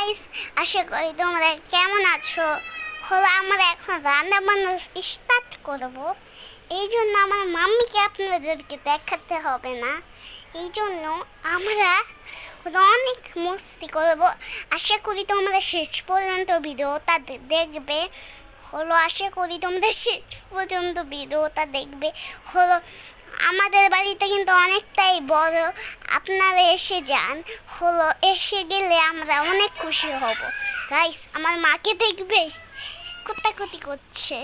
Guys, আশা করি তোমরা কেমন আছো। হলো আমরা এখন রান্না বান্না স্টার্ট করব। এই জন্য আমার মাম্মিকে আপনাদেরকে দেখাতে হবে না। এই জন্য আমরা অনেক মস্তি করব। আশা করি তোমরা শেষ পর্যন্ত ভিডিওটা দেখবে। আশা করি তোমরা শেষ পর্যন্ত ভিডিওটা দেখবে। আমাদের বাড়িটা কিন্তু অনেকটাই বড়, আপনারা এসে যান। এসে গেলে আমরা অনেক খুশি হব। গাইস, আমার মাকে দেখবে কুতাকুতি করছে।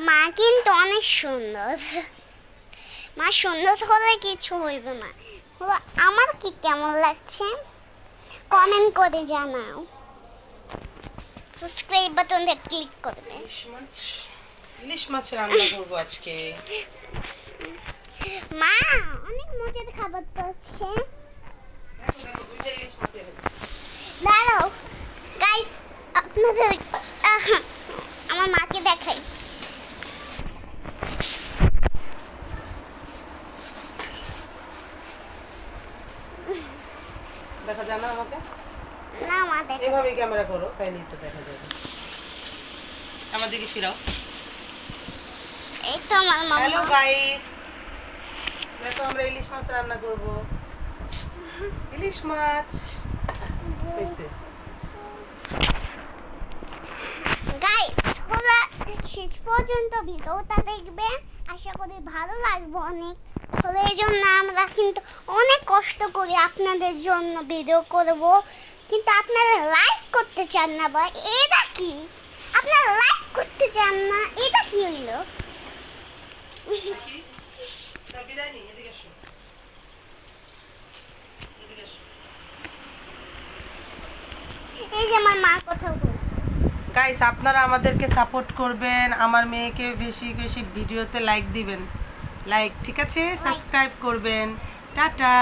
মা কিন্তু অনেক সুন্দর। মা সুন্দর হলে কিছু হইবে না। আমার কি কেমন লাগছে কমেন্ট করে জানাও। সাবস্ক্রাইব বাটনটা ক্লিক করবে। ইলিশ মাছ রান্না করবো আজকে। মা অনেক মজার খাবার তো আছে। দাঁড়াও গাইস, আপনাদের আমার মাকে দেখাই। দেখা যায় না আমাকে? না মা দেখো, এভাবে ক্যামেরা করো, তাইলেই তো দেখা যাবে। আমার দিকে ফিরাও। এই তো আমার মা। হ্যালো গাইস, দেখো আমরা ইলিশ মাছ রান্না করব। ইলিশ মাছ হইছে। গাইস, শেষ পর্যন্ত ভিডিওটা দেখবে। আশা করি ভালো লাগবে অনেক। এই জন্য আমরা কিন্তু অনেক কষ্ট করি আপনাদের জন্য ভিডিও করব, কিন্তু আপনারা লাইক করতে চান না। বা এটা কি, আপনারা লাইক করতে চান না, এটা কি হইলো? এই যে আমার মা কথা বলে। গাইস, আপনারা আমাদেরকে সাপোর্ট করবেন, আমার মেয়েকে বেশি বেশি ভিডিওতে লাইক দিবেন। লাইক, ঠিক আছে? সাবস্ক্রাইব করবেন। টাটা।